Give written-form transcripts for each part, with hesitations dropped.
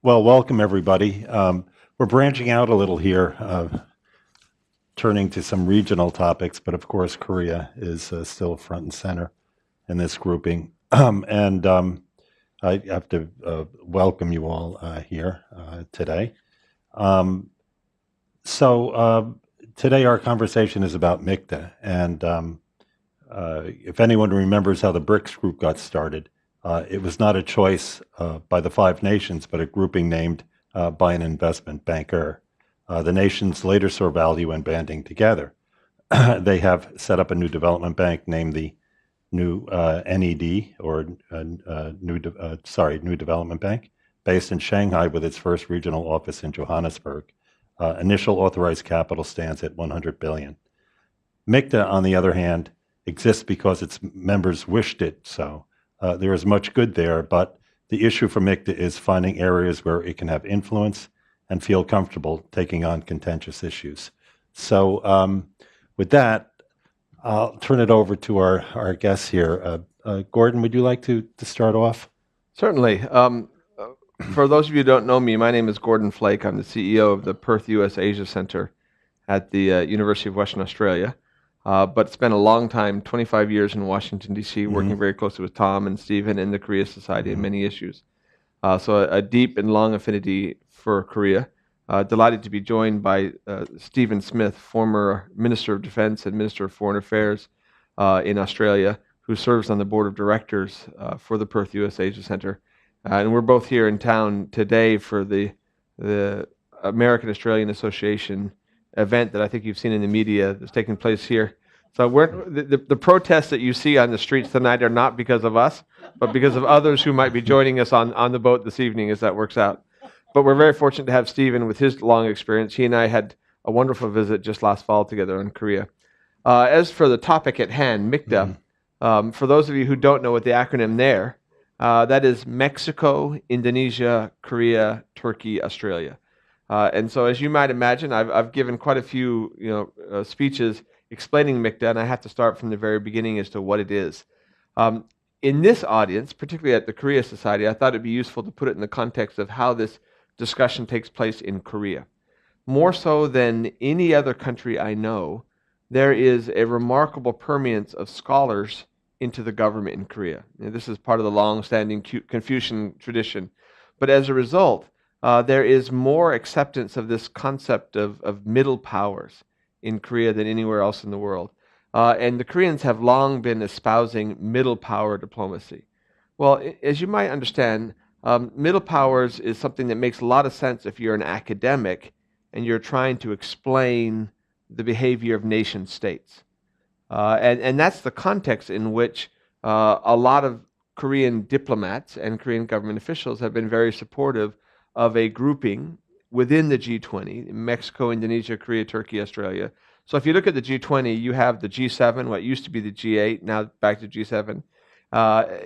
Well, welcome everybody. We're branching out a little here, turning to some regional topics, but of course, Korea is still front and center in this grouping. And I have to welcome you all here today. Um, so today our conversation is about MIKTA, and if anyone remembers how the BRICS group got started, it was not a choice by the five nations, but a grouping named by an investment banker. The nations later saw value in banding together. They have set up a new development bank named the New NED, or New Development Bank, based in Shanghai with its first regional office in Johannesburg. Initial authorized capital stands at 100 billion. MIKTA, on the other hand, exists because its members wished it so. There is much good there, but the issue for MIKTA is finding areas where it can have influence and feel comfortable taking on contentious issues. So with that, I'll turn it over to our guests here. Gordon, would you like to start off? Certainly. For those of you who don't know me, my name is Gordon Flake. I'm the CEO of the Perth USAsia Center at the University of Western Australia. But spent a long time, 25 years in Washington, D.C., working very closely with Tom and Stephen in the Korea Society on many issues. So a deep and long affinity for Korea. Delighted to be joined by Stephen Smith, former Minister of Defense and Minister of Foreign Affairs in Australia, who serves on the board of directors for the Perth USAsia Center. And we're both here in town today for the American Australian Association event that I think you've seen in the media that's taking place here. So the protests that you see on the streets tonight are not because of us, but because of others who might be joining us on the boat this evening as that works out. But we're very fortunate to have Stephen with his long experience. He and I had a wonderful visit just last fall together in Korea. As for the topic at hand, MIKTA, for those of you who don't know what the acronym there, that is Mexico, Indonesia, Korea, Turkey, Australia. And so, as you might imagine, I've given quite a few speeches explaining MIKTA, and I have to start from the very beginning as to what it is. In this audience, particularly at the Korea Society, I thought it'd be useful to put it in the context of how this discussion takes place in Korea. More so than any other country I know, there is a remarkable permeance of scholars into the government in Korea. This is part of the long-standing Confucian tradition. But as a result, there is more acceptance of this concept of middle powers in Korea than anywhere else in the world. And the Koreans have long been espousing middle power diplomacy. Well, as you might understand, middle powers is something that makes a lot of sense if you're an academic and you're trying to explain the behavior of nation states. And that's the context in which a lot of Korean diplomats and Korean government officials have been very supportive of a grouping within the G20, Mexico, Indonesia, Korea, Turkey, Australia. So if you look at the G20, you have the G7, what used to be the G8, now back to G7,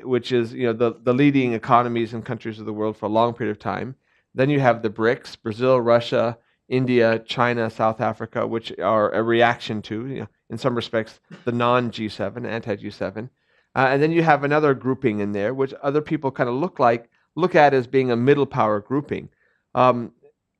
which is the leading economies and countries of the world for a long period of time. Then you have the BRICS, Brazil, Russia, India, China, South Africa, which are a reaction to, in some respects, the non-G7, anti-G7. And then you have another grouping in there, which other people kind of look at as being a middle power grouping.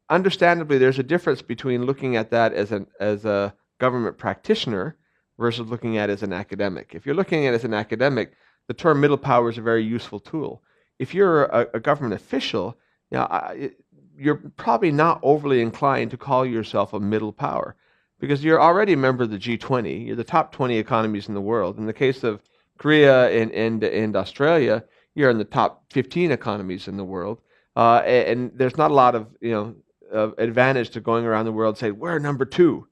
Understandably, there's a difference between looking at that as a government practitioner versus looking at it as an academic. If you're looking at it as an academic, the term middle power is a very useful tool. If you're a government official, you're probably not overly inclined to call yourself a middle power because you're already a member of the G20. You're the top 20 economies in the world. In the case of Korea and Australia, you're in the top 15 economies in the world. And there's not a lot of advantage to going around the world and say, we're number two.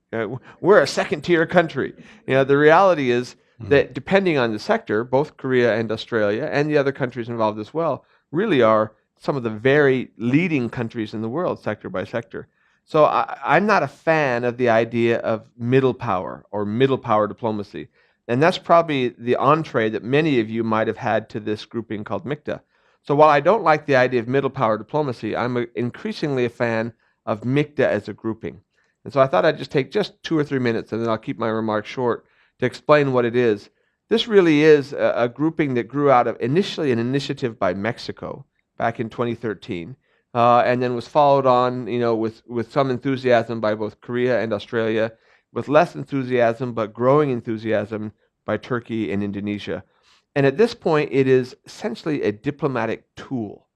We're a second-tier country. The reality is that depending on the sector, both Korea and Australia and the other countries involved as well really are some of the very leading countries in the world, sector by sector. So I'm not a fan of the idea of middle power or middle power diplomacy. And that's probably the entree that many of you might have had to this grouping called MIKTA. So while I don't like the idea of middle power diplomacy, I'm increasingly a fan of MIKTA as a grouping. And so I thought I'd just take 2 or 3 minutes, and then I'll keep my remarks short, to explain what it is. This really is a grouping that grew out of initially an initiative by Mexico back in 2013. and then was followed on, with some enthusiasm by both Korea and Australia, with less enthusiasm but growing enthusiasm by Turkey and Indonesia. And at this point, it is essentially a diplomatic tool.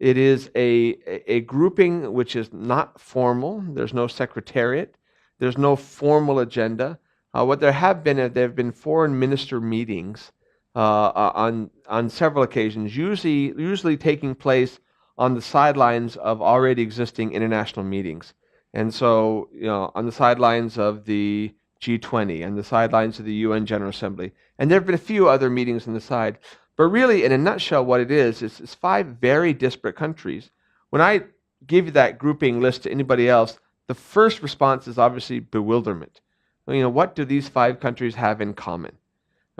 It is a grouping which is not formal. There's no secretariat. There's no formal agenda. What there have been foreign minister meetings on several occasions, usually taking place on the sidelines of already existing international meetings. And so, on the sidelines of the G20 and the sidelines of the UN General Assembly. And there have been a few other meetings on the side. But really, in a nutshell, what it is five very disparate countries. When I give you that grouping list to anybody else, the first response is obviously bewilderment. What do these five countries have in common?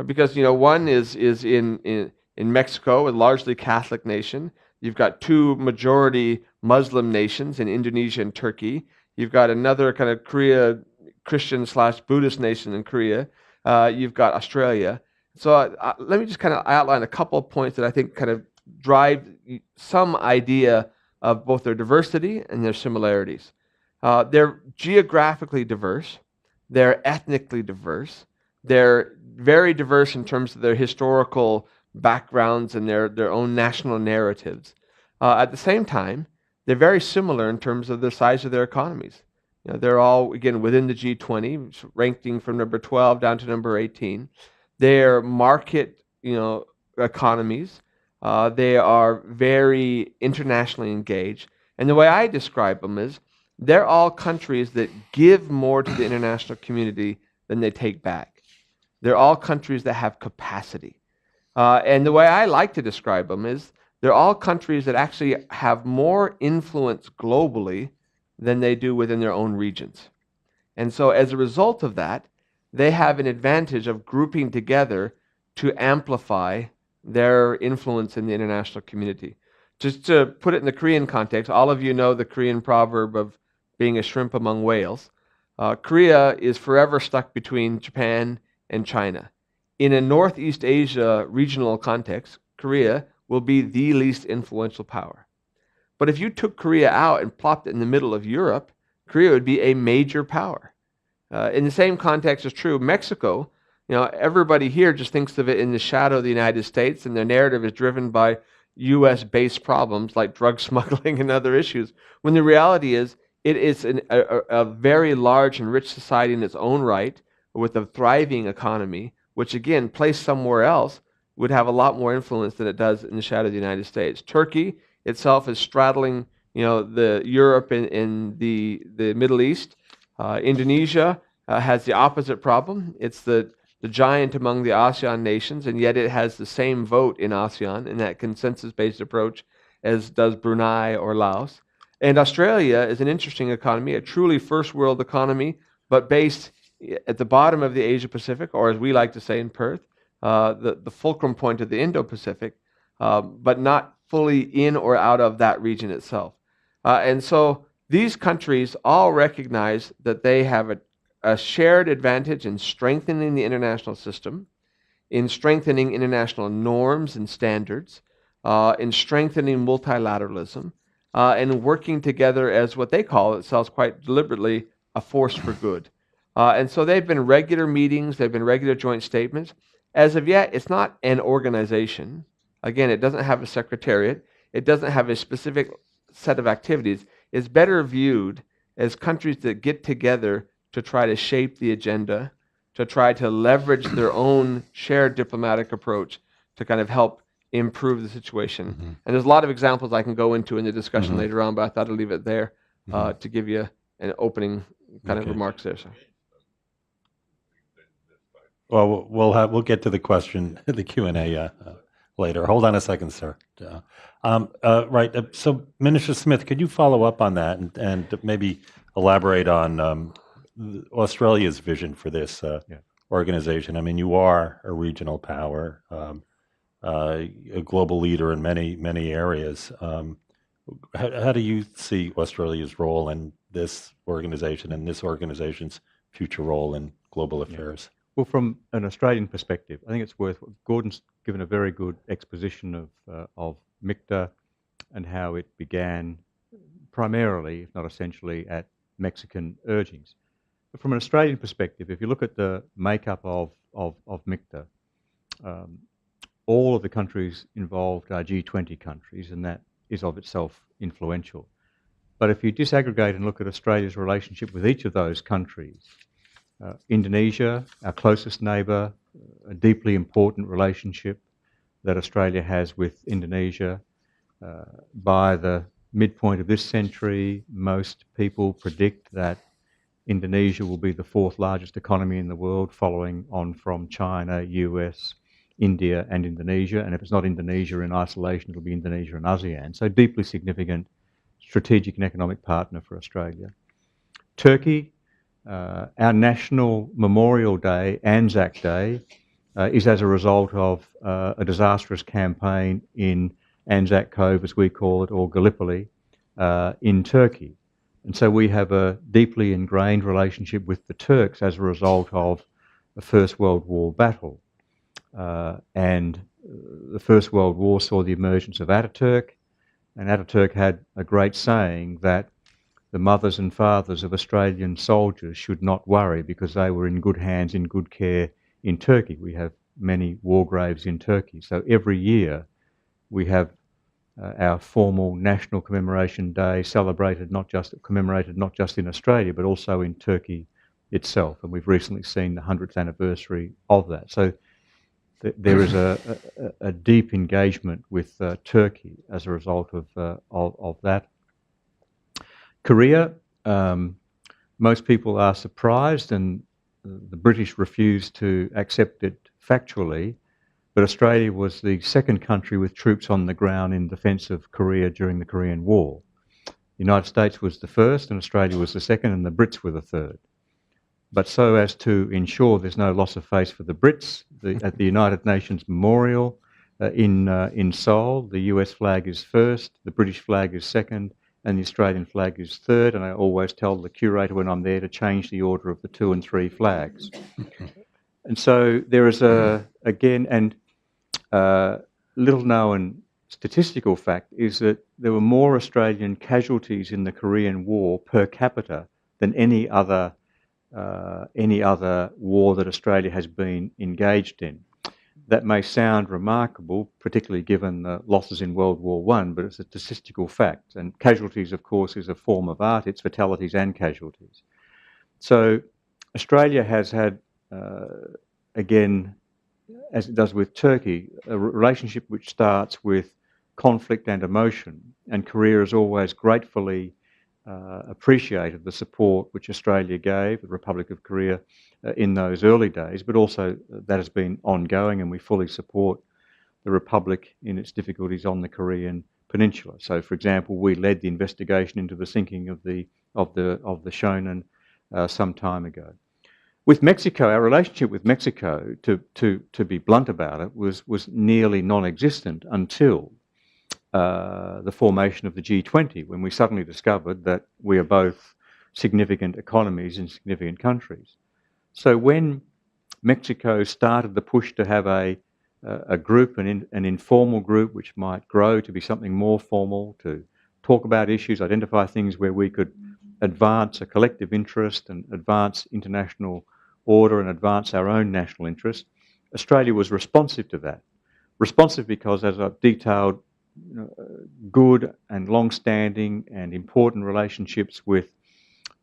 Because one is in Mexico, a largely Catholic nation. You've got two majority Muslim nations in Indonesia and Turkey. You've got another kind of Korea Christian/Buddhist nation in Korea. You've got Australia. So let me just kind of outline a couple of points that I think kind of drive some idea of both their diversity and their similarities. They're geographically diverse. They're ethnically diverse. They're very diverse in terms of their historical backgrounds and their own national narratives. At the same time, they're very similar in terms of the size of their economies. They're all, again, within the G20, ranking from number 12 down to number 18. They're market, economies. They are very internationally engaged. And the way I describe them is they're all countries that give more to the international community than they take back. They're all countries that have capacity. And the way I like to describe them is they're all countries that actually have more influence globally than they do within their own regions. And so as a result of that, they have an advantage of grouping together to amplify their influence in the international community. Just to put it in the Korean context, all of you know the Korean proverb of being a shrimp among whales. Korea is forever stuck between Japan and China. In a Northeast Asia regional context, Korea will be the least influential power. But if you took Korea out and plopped it in the middle of Europe, Korea would be a major power. In the same context is true, Mexico, everybody here just thinks of it in the shadow of the United States, and their narrative is driven by U.S.-based problems like drug smuggling and other issues, when the reality is it is a very large and rich society in its own right, with a thriving economy, which again, placed somewhere else, would have a lot more influence than it does in the shadow of the United States. Turkey itself is straddling, the Europe and the Middle East. Indonesia has the opposite problem. It's the giant among the ASEAN nations, and yet it has the same vote in ASEAN in that consensus-based approach as does Brunei or Laos. And Australia is an interesting economy, a truly first-world economy, but based at the bottom of the Asia-Pacific, or as we like to say in Perth, the fulcrum point of the Indo-Pacific, but not fully in or out of that region itself. And so these countries all recognize that they have a shared advantage in strengthening the international system, in strengthening international norms and standards, in strengthening multilateralism, and working together as what they call themselves quite deliberately a force for good. And so they've been regular meetings, they've been regular joint statements. As of yet, it's not an organization. Again, it doesn't have a secretariat. It doesn't have a specific set of activities. It's better viewed as countries that get together to try to shape the agenda, to try to leverage their own shared diplomatic approach to kind of help improve the situation. Mm-hmm. And there's a lot of examples I can go into in the discussion later on, but I thought I'd leave it there to give you an opening kind of remarks there. So. Well, we'll get to the question, the Q&A later. Hold on a second, sir. Right. So, Minister Smith, could you follow up on that and maybe elaborate on Australia's vision for this organization? I mean, you are a regional power, a global leader in many areas. How do you see Australia's role in this organization and this organization's future role in global affairs? Well, from an Australian perspective, I think it's worth. Gordon's given a very good exposition of MIKTA and how it began primarily, if not essentially, at Mexican urgings. But from an Australian perspective, if you look at the makeup of MIKTA, all of the countries involved are G20 countries, and that is of itself influential. But if you disaggregate and look at Australia's relationship with each of those countries, Indonesia, our closest neighbour, a deeply important relationship that Australia has with Indonesia. By the midpoint of this century, most people predict that Indonesia will be the fourth largest economy in the world, following on from China, US, India and Indonesia. And if it's not Indonesia in isolation, it'll be Indonesia and ASEAN. So deeply significant strategic and economic partner for Australia. Turkey, our national Memorial Day, Anzac Day, is as a result of a disastrous campaign in Anzac Cove, as we call it, or Gallipoli, in Turkey. And so we have a deeply ingrained relationship with the Turks as a result of the First World War battle. And the First World War saw the emergence of Ataturk, and Ataturk had a great saying that the mothers and fathers of Australian soldiers should not worry because they were in good hands, in good care in Turkey. We have many war graves in Turkey. So every year we have our formal National Commemoration Day commemorated not just in Australia, but also in Turkey itself. And we've recently seen the 100th anniversary of that. So there is a deep engagement with Turkey as a result of that. Korea, most people are surprised, and the British refused to accept it factually, but Australia was the second country with troops on the ground in defence of Korea during the Korean War. The United States was the first, and Australia was the second, and the Brits were the third. But so as to ensure there's no loss of face for the Brits, at the United Nations Memorial in Seoul, the US flag is first, the British flag is second, and the Australian flag is third. And I always tell the curator when I'm there to change the order of the 2 and 3 flags. And so there is little known statistical fact is that there were more Australian casualties in the Korean War per capita than any other war that Australia has been engaged in. That may sound remarkable, particularly given the losses in World War I, but it's a statistical fact. And casualties, of course, is a form of art. It's fatalities and casualties. So Australia has had, again, as it does with Turkey, a relationship which starts with conflict and emotion. And Korea has always gratefully appreciated the support which Australia gave the Republic of Korea in those early days, but also that has been ongoing, and we fully support the Republic in its difficulties on the Korean Peninsula. So, for example, we led the investigation into the sinking of the Shonan some time ago. With Mexico, our relationship with Mexico, to be blunt about it, was nearly non-existent until the formation of the G20, when we suddenly discovered that we are both significant economies in significant countries. So when Mexico started the push to have a group, an informal group, which might grow to be something more formal, to talk about issues, identify things where we could advance a collective interest and advance international order and advance our own national interest, Australia was responsive to that. Responsive because, as I've detailed, good and long-standing and important relationships with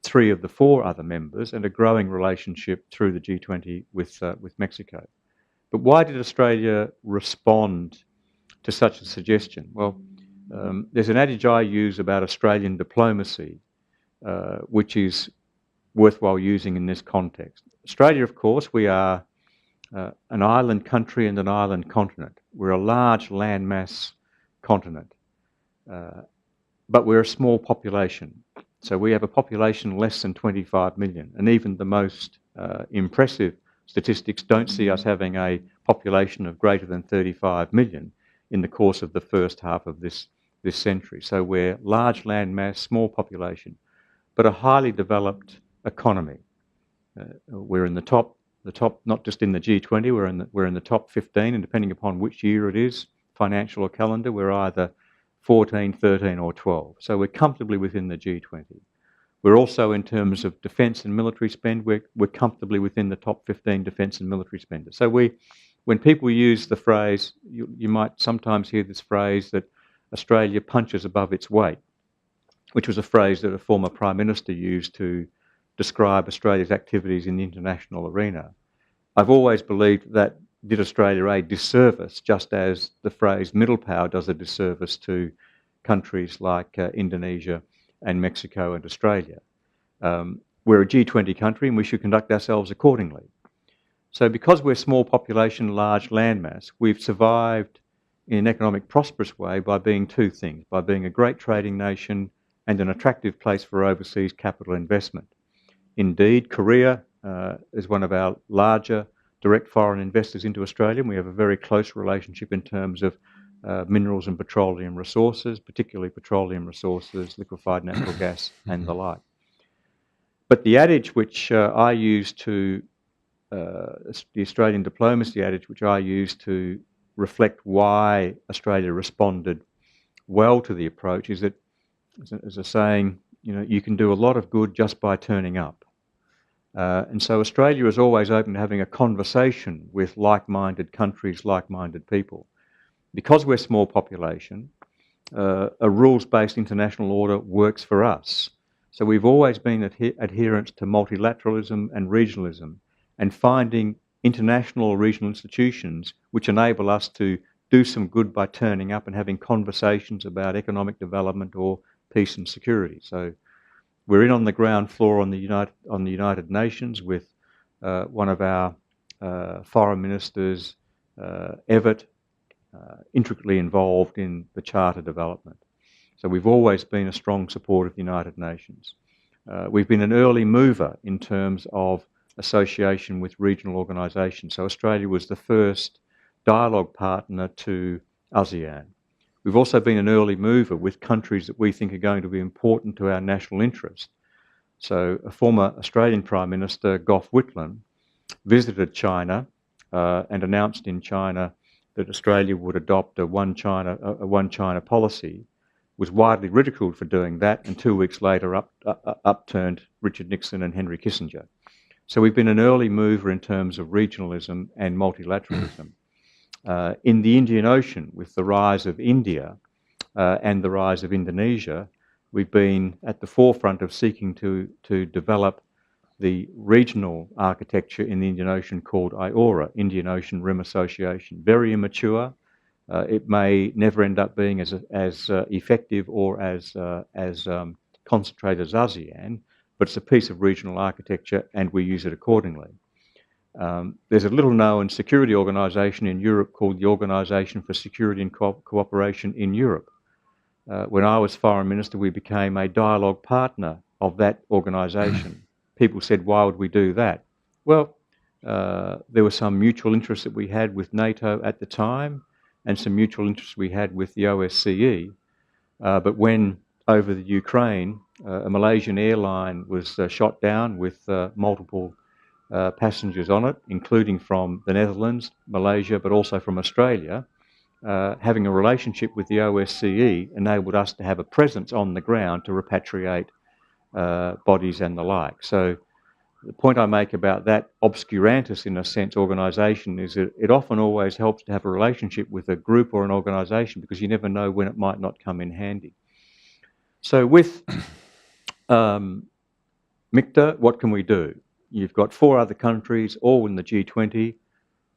3 of the 4 other members, and a growing relationship through the G20 with Mexico. But why did Australia respond to such a suggestion? Well, there's an adage I use about Australian diplomacy, which is worthwhile using in this context. Australia, of course, we are an island country and an island continent. We're a large landmass continent, but we're a small population. So we have a population less than 25 million, and even the most impressive statistics don't see us having a population of greater than 35 million in the course of the first half of this century. So we're large landmass, small population, but a highly developed economy. We're in the top, not just in the G20, we're in the top 15, and depending upon which year it is, financial or calendar, we're either 14, 13 or 12. So we're comfortably within the G20. We're also, in terms of defence and military spend, we're comfortably within the top 15 defence and military spenders. So when people use the phrase, you might sometimes hear this phrase that Australia punches above its weight, which was a phrase that a former Prime Minister used to describe Australia's activities in the international arena. I've always believed that did Australia a disservice, just as the phrase middle power does a disservice to countries like Indonesia and Mexico and Australia. We're a G20 country and we should conduct ourselves accordingly. So because we're small population, large landmass, we've survived in an economic prosperous way by being two things, by being a great trading nation and an attractive place for overseas capital investment. Indeed, Korea is one of our larger direct foreign investors into Australia, and we have a very close relationship in terms of minerals and petroleum resources, particularly petroleum resources, liquefied natural gas and the like. But the adage which I use to, the Australian diplomacy adage which I use to reflect why Australia responded well to the approach is that, as a saying, you can do a lot of good just by turning up. And so Australia is always open to having a conversation with like-minded countries, like-minded people. Because we're small population, a rules-based international order works for us. So we've always been adherents to multilateralism and regionalism and finding international or regional institutions which enable us to do some good by turning up and having conversations about economic development or peace and security. So we're in on the ground floor on the United Nations with one of our foreign ministers, Everett, intricately involved in the Charter development. So we've always been a strong supporter of the United Nations. We've been an early mover in terms of association with regional organisations. So Australia was the first dialogue partner to ASEAN. We've also been an early mover with countries that we think are going to be important to our national interest. So a former Australian Prime Minister, Gough Whitlam, visited China and announced in China that Australia would adopt a one China policy, was widely ridiculed for doing that, and 2 weeks later upturned Richard Nixon and Henry Kissinger. So we've been an early mover in terms of regionalism and multilateralism. In the Indian Ocean, with the rise of India and the rise of Indonesia, we've been at the forefront of seeking to develop the regional architecture in the Indian Ocean called IORA, Indian Ocean Rim Association. Very immature. It may never end up being as effective or as concentrated as ASEAN, but it's a piece of regional architecture and we use it accordingly. There's a little-known security organisation in Europe called the Organisation for Security and Cooperation in Europe. When I was Foreign Minister, we became a dialogue partner of that organisation. People said, why would we do that? Well, there were some mutual interests that we had with NATO at the time and some mutual interests we had with the OSCE. But when, over the Ukraine, a Malaysian airline was shot down with multiple passengers on it, including from the Netherlands, Malaysia, but also from Australia, having a relationship with the OSCE enabled us to have a presence on the ground to repatriate bodies and the like. So the point I make about that obscurantis, in a sense, organisation is that it often always helps to have a relationship with a group or an organisation because you never know when it might not come in handy. So with MIKTA, what can we do? You've got 4 other countries, all in the G20.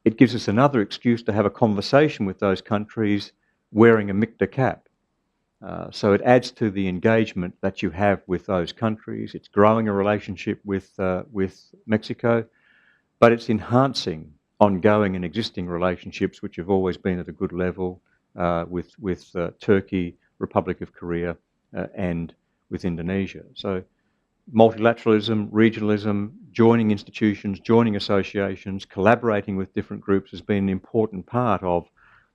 It gives us another excuse to have a conversation with those countries wearing a MIKTA cap. So it adds to the engagement that you have with those countries. It's growing a relationship with Mexico, but it's enhancing ongoing and existing relationships which have always been at a good level with Turkey, Republic of Korea, and with Indonesia. So multilateralism, regionalism, joining institutions, joining associations, collaborating with different groups has been an important part of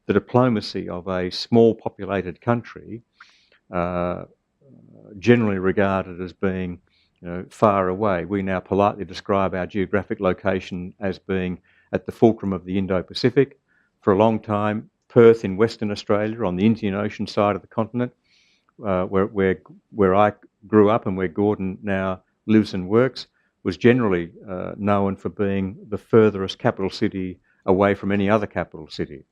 the diplomacy of a small populated country, generally regarded as being far away. We now politely describe our geographic location as being at the fulcrum of the Indo-Pacific. For a long time, Perth in Western Australia on the Indian Ocean side of the continent, where I grew up and where Gordon now lives and works, was generally known for being the furthest capital city away from any other capital city.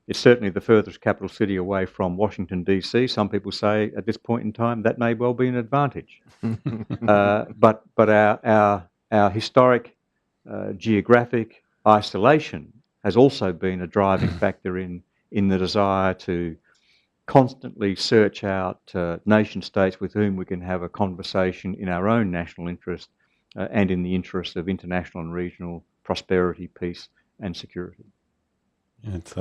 It's certainly the furthest capital city away from Washington, D.C. Some people say at this point in time that may well be an advantage. But our historic geographic isolation has also been a driving factor in the desire to constantly search out nation states with whom we can have a conversation in our own national interest and in the interest of international and regional prosperity, peace and security. It's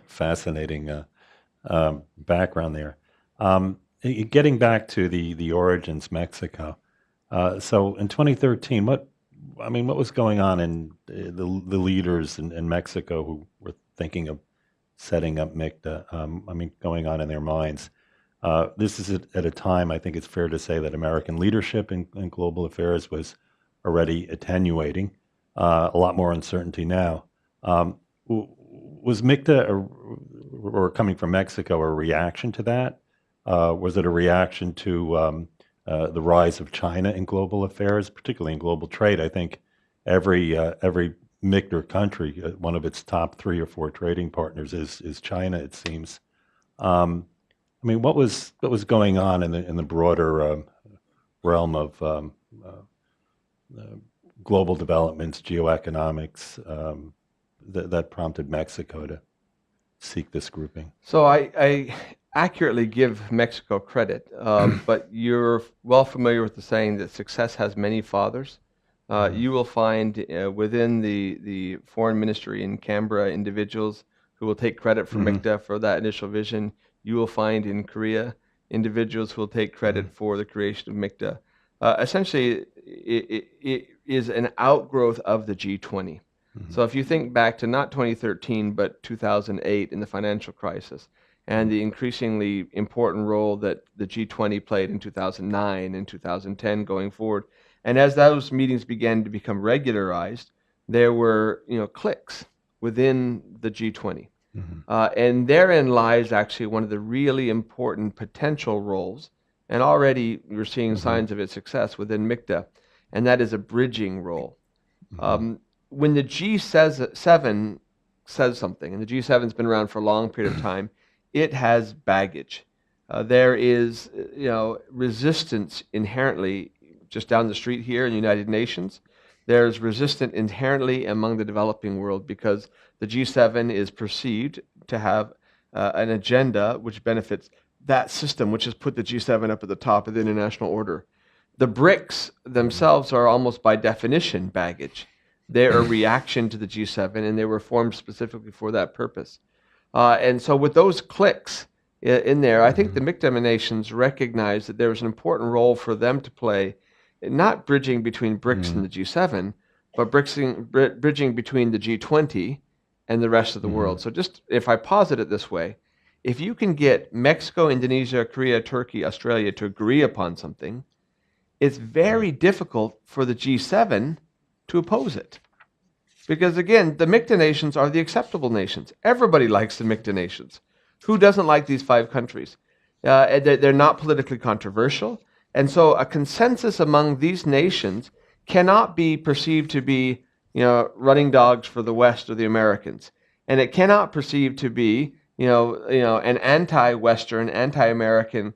fascinating background there. Getting back to the origins, Mexico. So in 2013, what was going on in the leaders in Mexico who were thinking of setting up MIKTA? Going on in their minds. This is at a time, I think it's fair to say, that American leadership in global affairs was already attenuating. A lot more uncertainty now. Was MIKTA, or coming from Mexico, a reaction to that? Was it a reaction to the rise of China in global affairs, particularly in global trade? I think every MIKTA country, one of its top 3 or 4 trading partners is China, it seems. What was going on in the broader realm of global developments, geoeconomics, that prompted Mexico to seek this grouping? So I accurately give Mexico credit, but you're well familiar with the saying that success has many fathers. You will find within the foreign ministry in Canberra individuals who will take credit for MIKTA for that initial vision. You will find in Korea individuals who will take credit for the creation of MIKTA. Essentially, it is an outgrowth of the G20. So if you think back to not 2013, but 2008 in the financial crisis, and the increasingly important role that the G20 played in 2009 and 2010 going forward, and as those meetings began to become regularized, there were cliques within the G20. And therein lies actually one of the really important potential roles, and already we're seeing signs of its success within MIKTA, and that is a bridging role. When the G7 says something, and the G7's been around for a long period of time, it has baggage. There is resistance inherently just down the street here in the United Nations. There's resistance inherently among the developing world because the G7 is perceived to have an agenda which benefits that system, which has put the G7 up at the top of the international order. The BRICS themselves are almost by definition baggage. They're a reaction to the G7, and they were formed specifically for that purpose. And so with those cliques in there, I think the MIKTA nations recognize that there was an important role for them to play, not bridging between BRICS and the G7, but bridging between the G20 and the rest of the world. So just if I posit it this way, if you can get Mexico, Indonesia, Korea, Turkey, Australia to agree upon something, it's very difficult for the G7 to oppose it. Because again, the MIKTA nations are the acceptable nations. Everybody likes the MIKTA nations. Who doesn't like these 5 countries? They're not politically controversial. And so a consensus among these nations cannot be perceived to be, running dogs for the West or the Americans. And it cannot perceive to be, an anti-Western, anti-American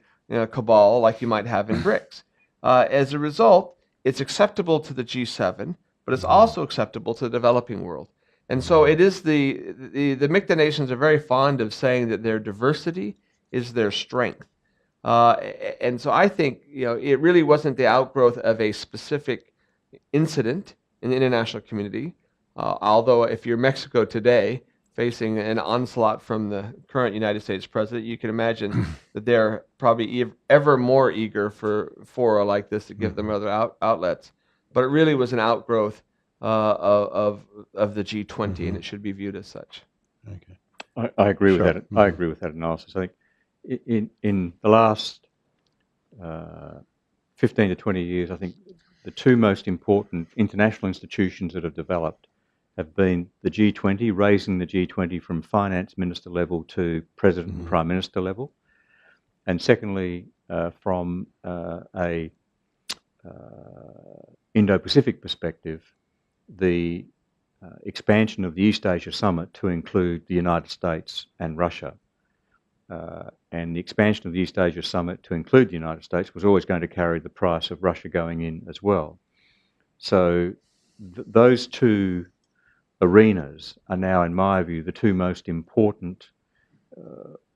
cabal like you might have in BRICS. As a result, it's acceptable to the G7, but it's also acceptable to the developing world. And so it is the MIKTA nations are very fond of saying that their diversity is their strength. And so I think it really wasn't the outgrowth of a specific incident in the international community, although if you're Mexico today facing an onslaught from the current United States president, you can imagine that they're probably ever more eager for fora like this to give them other outlets. But it really was an outgrowth of the G20, and it should be viewed as such. Okay. I agree with that. I agree with that analysis. I think in the last 15 to 20 years, I think the 2 most important international institutions that have developed have been the G20, raising the G20 from finance minister level to president and prime minister level. And secondly, from a Indo-Pacific perspective, the expansion of the East Asia Summit to include the United States and Russia. And the expansion of the East Asia Summit to include the United States was always going to carry the price of Russia going in as well. So those two arenas are now, in my view, the two most important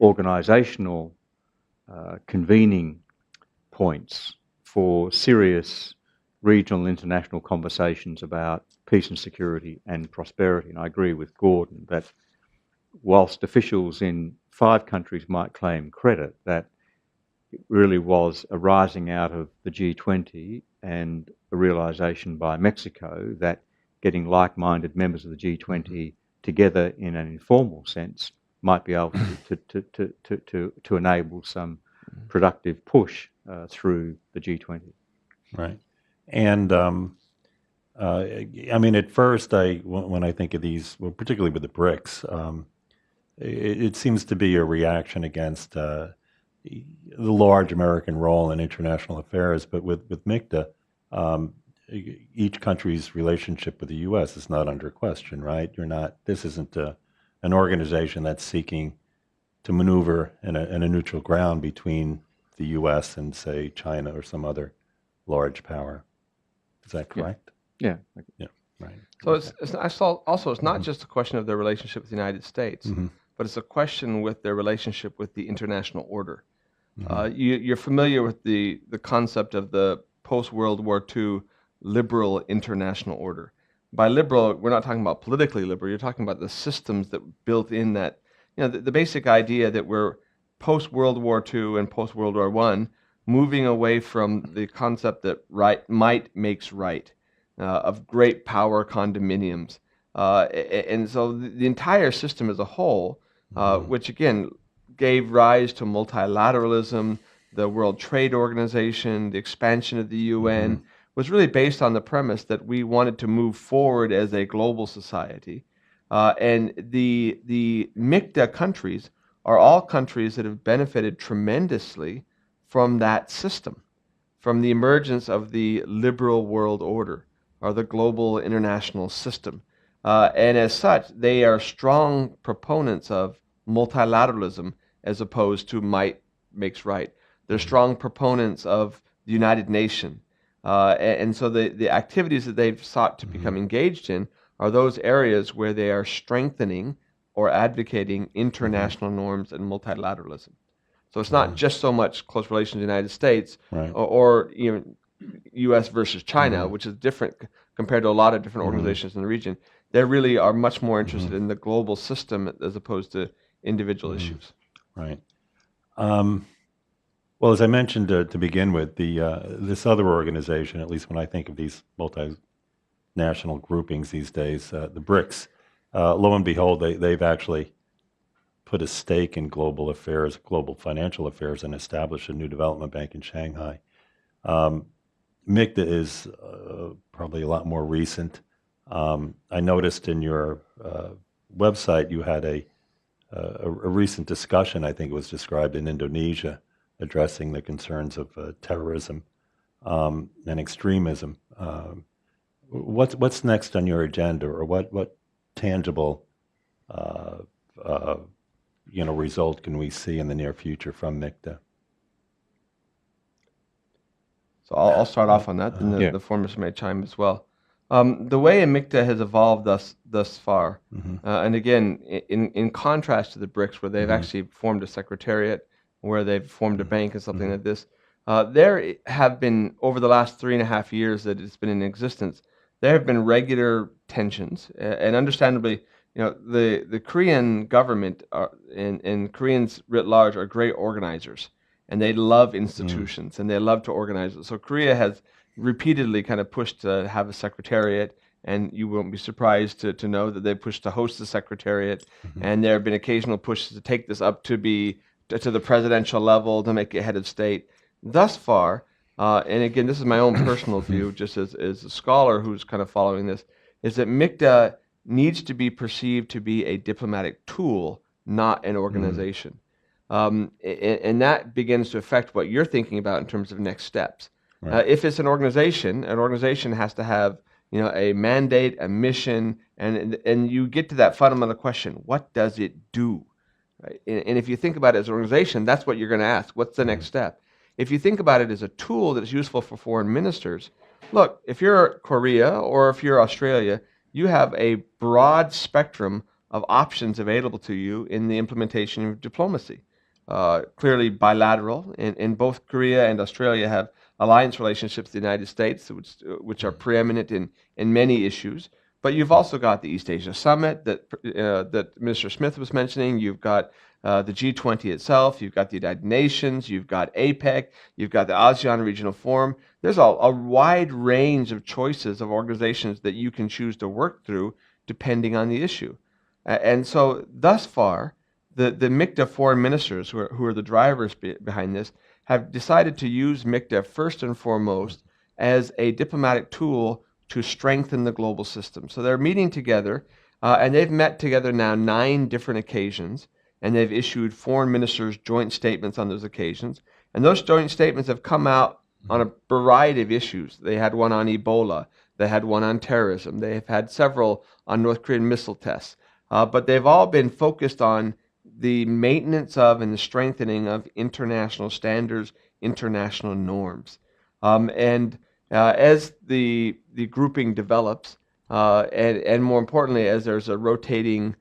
organisational convening points for serious regional and international conversations about peace and security and prosperity. And I agree with Gordon that whilst officials in 5 countries might claim credit, that it really was arising out of the G20 and a realisation by Mexico that getting like-minded members of the G20 together in an informal sense might be able to enable some productive push through the G20. Right. And I mean, at first, when I think of these, well, particularly with the BRICS, it seems to be a reaction against the large American role in international affairs. But with MIKTA, each country's relationship with the U.S. is not under question, right? This isn't an organization that's seeking to maneuver in a neutral ground between the U.S. and, say, China or some other large power. Is that correct? Yeah. Yeah. Right. So it's not just a question of their relationship with the United States, but it's a question with their relationship with the international order. You're familiar with the concept of the post-World War II liberal international order. By liberal, we're not talking about politically liberal. You're talking about the systems that built in that. The basic idea that we're post-World War II and post-World War I, moving away from the concept that might makes right, of great power condominiums. And so the entire system as a whole, which again gave rise to multilateralism, the World Trade Organization, the expansion of the UN, was really based on the premise that we wanted to move forward as a global society. And the MIKTA countries are all countries that have benefited tremendously from that system, from the emergence of the liberal world order or the global international system. And as such, they are strong proponents of multilateralism as opposed to might makes right. They're strong proponents of the United Nations. And so the activities that they've sought to become engaged in are those areas where they are strengthening or advocating international norms and multilateralism. So it's not just so much close relations with the United States or even U.S. versus China, which is different compared to a lot of different organizations in the region. They really are much more interested in the global system as opposed to individual issues. Right. Well, as I mentioned to begin with, this other organization, at least when I think of these multinational groupings these days, the BRICS, lo and behold, they've actually put a stake in global affairs, global financial affairs, and established a new development bank in Shanghai. MIKTA is probably a lot more recent. I noticed in your website you had a recent discussion, I think it was described in Indonesia, addressing the concerns of terrorism and extremism. What's next on your agenda, or what tangible result can we see in the near future from MIKTA? So I'll start off on that, and the former may chime as well. The way MIKTA has evolved thus far, and again, in contrast to the BRICS, where they've actually formed a secretariat, where they've formed a bank and something like this, there have been, over the last 3.5 years that it's been in existence, there have been regular tensions, and understandably, the Korean government and Koreans writ large are great organizers, and they love institutions and they love to organize it. So Korea has repeatedly kind of pushed to have a secretariat, and you won't be surprised to know that they pushed to host the secretariat, and there have been occasional pushes to take this up to the presidential level, to make it head of state. Thus far, and again, this is my own personal view, just as a scholar who's kind of following this, is that MIKTA needs to be perceived to be a diplomatic tool, not an organization. And that begins to affect what you're thinking about in terms of next steps. Right. If it's an organization has to have a mandate, a mission, and you get to that fundamental question: what does it do? Right? And if you think about it as an organization, that's what you're going to ask. What's the next step? If you think about it as a tool that's useful for foreign ministers, look, if you're Korea or if you're Australia, you have a broad spectrum of options available to you in the implementation of diplomacy. Clearly bilateral, and both Korea and Australia have alliance relationships with the United States, which are preeminent in many issues. But you've also got the East Asia Summit that Minister Smith was mentioning. You've got the G20 itself. You've got the United Nations. You've got APEC. You've got the ASEAN Regional Forum. There's a wide range of choices of organizations that you can choose to work through depending on the issue. And so thus far, the MIKTA foreign ministers, who are the drivers behind this, have decided to use MIKTA first and foremost as a diplomatic tool to strengthen the global system. So they're meeting together, and they've met together now 9 different occasions, and they've issued foreign ministers' joint statements on those occasions. And those joint statements have come out on a variety of issues. They had one on Ebola. They had one on terrorism. They have had several on North Korean missile tests. But they've all been focused on the maintenance of and the strengthening of international standards, international norms. As the grouping develops, and more importantly, as there's a rotating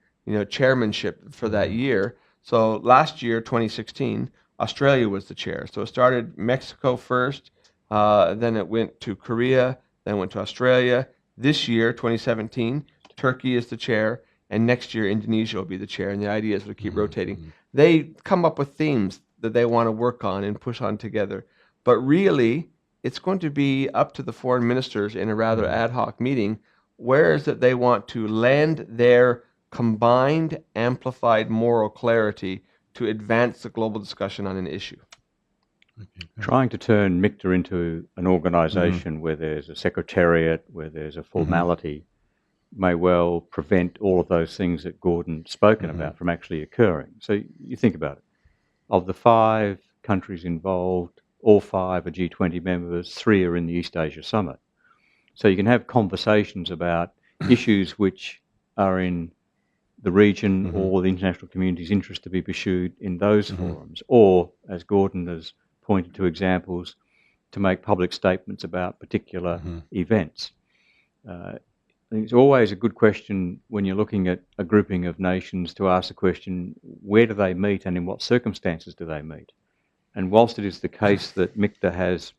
chairmanship for that year. So last year, 2016, Australia was the chair. So it started Mexico first, then it went to Korea, then went to Australia. This year, 2017, Turkey is the chair, and next year Indonesia will be the chair. And the idea is to keep rotating. They come up with themes that they want to work on and push on together. But really, it's going to be up to the foreign ministers in a rather ad hoc meeting where is it they want to land their combined, amplified moral clarity to advance the global discussion on an issue. Trying to turn MIKTA into an organization where there's a secretariat, where there's a formality, may well prevent all of those things that Gordon's spoken about from actually occurring. So you think about it. Of the 5 countries involved, all 5 are G20 members, 3 are in the East Asia Summit. So you can have conversations about issues which are in the region or the international community's interest to be pursued in those forums, or, as Gordon has pointed to examples, to make public statements about particular events. I think it's always a good question when you're looking at a grouping of nations to ask the question, where do they meet and in what circumstances do they meet? And whilst it is the case that MIKTA has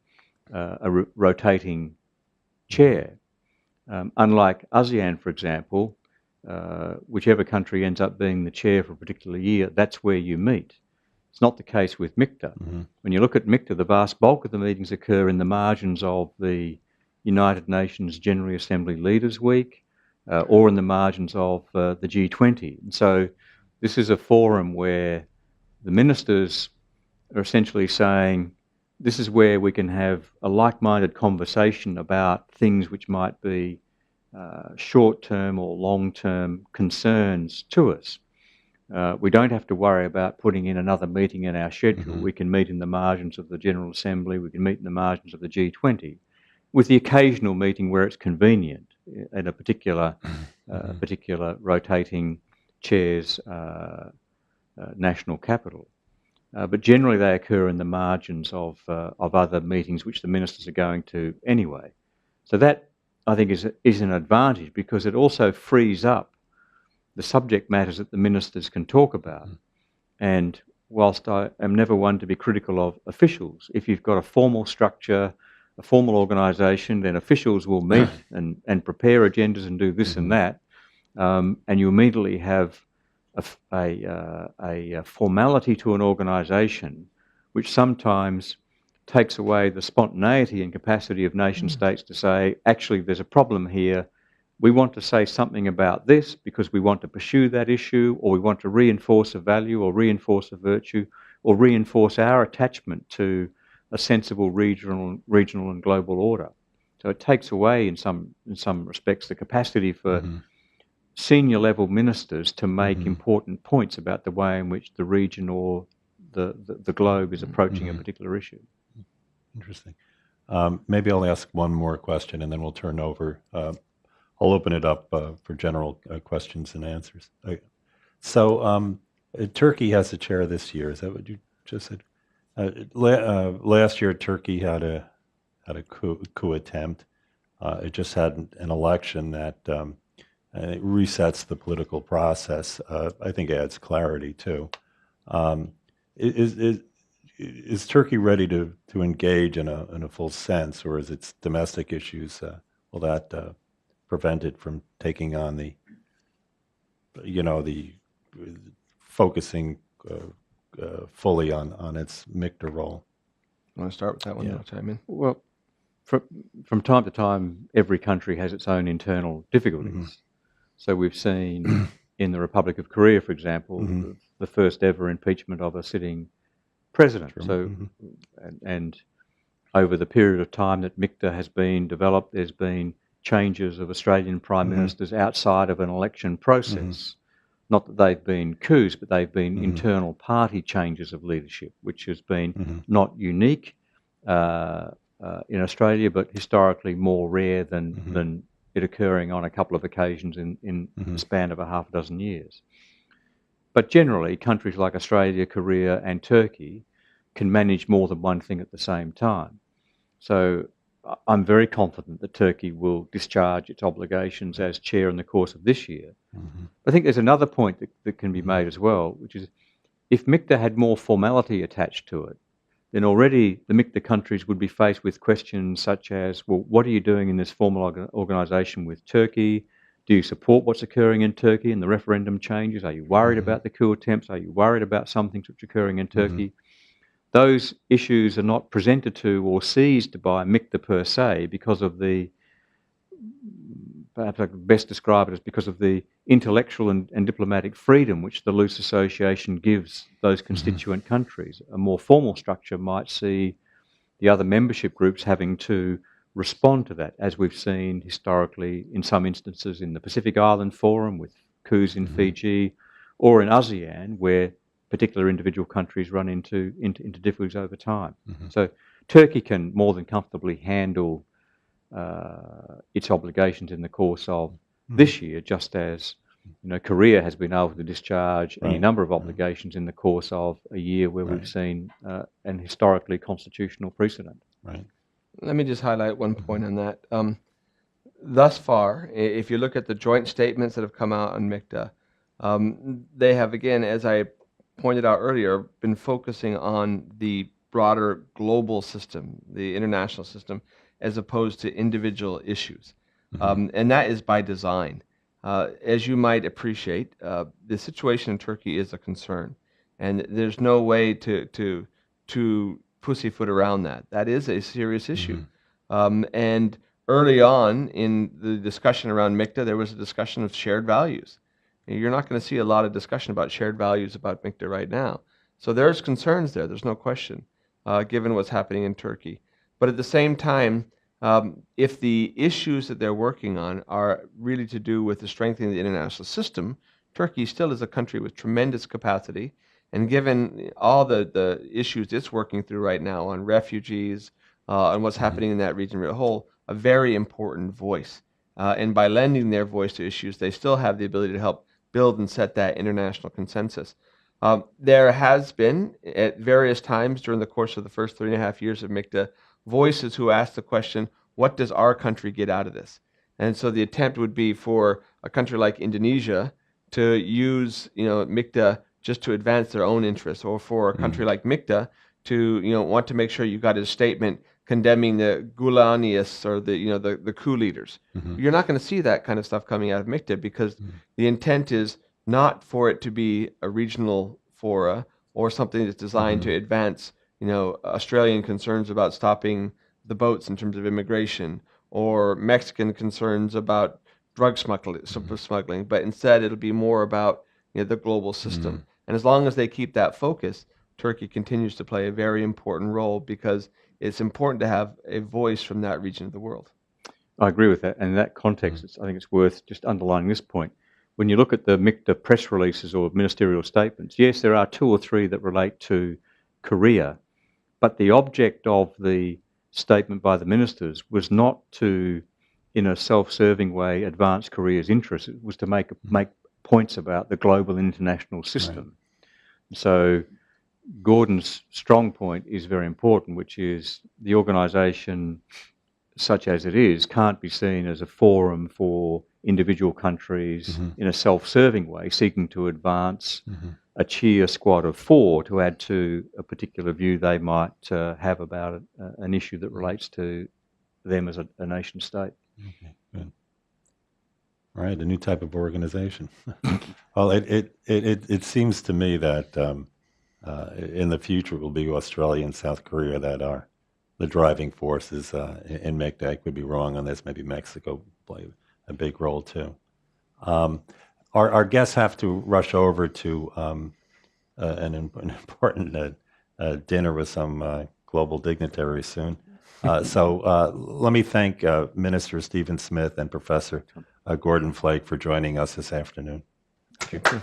a rotating chair, unlike ASEAN, for example, whichever country ends up being the chair for a particular year, that's where you meet. It's not the case with MIKTA. When you look at MIKTA, the vast bulk of the meetings occur in the margins of the United Nations General Assembly Leaders Week or in the margins of the G20. And so this is a forum where the ministers are essentially saying, this is where we can have a like-minded conversation about things which might be short-term or long-term concerns to us. We don't have to worry about putting in another meeting in our schedule. We can meet in the margins of the General Assembly, we can meet in the margins of the G20, with the occasional meeting where it's convenient at a particular rotating chair's national capital. But generally they occur in the margins of other meetings which the ministers are going to anyway. So that, I think, is an advantage because it also frees up the subject matters that the ministers can talk about. And whilst I am never one to be critical of officials, if you've got a formal structure, a formal organisation, then officials will meet and prepare agendas and do this and that, and you immediately have a formality to an organisation which sometimes takes away the spontaneity and capacity of nation states to say, actually, there's a problem here. We want to say something about this because we want to pursue that issue, or we want to reinforce a value or reinforce a virtue or reinforce our attachment to a sensible regional and global order. So it takes away, in some respects, the capacity for senior level ministers to make important points about the way in which the region or the globe is approaching a particular issue. Interesting. Maybe I'll ask one more question and then we'll turn over. I'll open it up for general questions and answers. So Turkey has a chair this year. Is that what you just said? Last year, Turkey had a coup attempt. It just had an election that it resets the political process. I think adds clarity too. Is Turkey ready to engage in a full sense, or is its domestic issues will that prevent it from taking on the focusing fully on its MIKTA role? You want to start with that one? Yeah. I'll chime in. Well, from time to time, every country has its own internal difficulties. So we've seen in the Republic of Korea, for example, the first ever impeachment of a sitting president. So, and over the period of time that MIKTA has been developed, there's been changes of Australian prime ministers outside of an election process. Not that they've been coups, but they've been internal party changes of leadership, which has been not unique in Australia, but historically more rare than it occurring on a couple of occasions in the span of a half a dozen years. But generally, countries like Australia, Korea and Turkey can manage more than one thing at the same time. So I'm very confident that Turkey will discharge its obligations as chair in the course of this year. I think there's another point that can be made as well, which is if MIKTA had more formality attached to it, then already the MIKTA countries would be faced with questions such as, well, what are you doing in this formal organisation with Turkey? Do you support what's occurring in Turkey and the referendum changes? Are you worried about the coup attempts? Are you worried about some things which are occurring in Turkey? Those issues are not presented to or seized by MIKTA per se because of the, perhaps I could best describe it as because of the intellectual and diplomatic freedom which the loose association gives those constituent countries. A more formal structure might see the other membership groups having to respond to that, as we've seen historically in some instances in the Pacific Island Forum with coups in Fiji, or in ASEAN where particular individual countries run into difficulties over time. So Turkey can more than comfortably handle its obligations in the course of this year, just as Korea has been able to discharge any number of obligations in the course of a year where we've seen an historically constitutional precedent. Right. Let me just highlight one point on that. Thus far, if you look at the joint statements that have come out on MIKTA, they have, again, as I pointed out earlier, been focusing on the broader global system, the international system, as opposed to individual issues. And that is by design. As you might appreciate, the situation in Turkey is a concern. And there's no way to pussyfoot around that. That is a serious issue. And early on in the discussion around MIKTA, there was a discussion of shared values. You're not going to see a lot of discussion about shared values about MIKTA right now. So there's concerns there, there's no question, given what's happening in Turkey. But at the same time, if the issues that they're working on are really to do with the strengthening of the international system, Turkey still is a country with tremendous capacity. And given all the issues it's working through right now on refugees and what's happening in that region as a whole, a very important voice. And by lending their voice to issues, they still have the ability to help build and set that international consensus. There has been, at various times during the course of the first 3.5 years of MIKTA, voices who ask the question, what does our country get out of this? And so the attempt would be for a country like Indonesia to use MIKTA just to advance their own interests, or for a country like MIKTA to want to make sure you got a statement condemning the Gulanists or the coup leaders. You're not going to see that kind of stuff coming out of MIKTA because the intent is not for it to be a regional fora or something that's designed to advance Australian concerns about stopping the boats in terms of immigration, or Mexican concerns about drug smuggling, but instead it'll be more about the global system. And as long as they keep that focus, Turkey continues to play a very important role because it's important to have a voice from that region of the world. I agree with that. And in that context, I think it's worth just underlining this point. when you look at the MIKTA press releases or ministerial statements, yes, there are 2 or 3 that relate to Korea, but the object of the statement by the ministers was not to, in a self-serving way, advance Korea's interests. It was to make points about the global international system. Right. So Gordon's strong point is very important, which is the organisation, such as it is, can't be seen as a forum for individual countries in a self-serving way, seeking to advance a cheer squad of 4 to add to a particular view they might have about an issue that relates to them as a nation state. Okay, good. All right, a new type of organization. Well, it seems to me that in the future it will be Australia and South Korea that are the driving forces in MIKTA. I could be wrong on this. Maybe Mexico play a big role too. Our guests have to rush over to an important dinner with some global dignitaries soon. So let me thank Minister Stephen Smith and Professor Gordon Flake for joining us this afternoon. Thank you.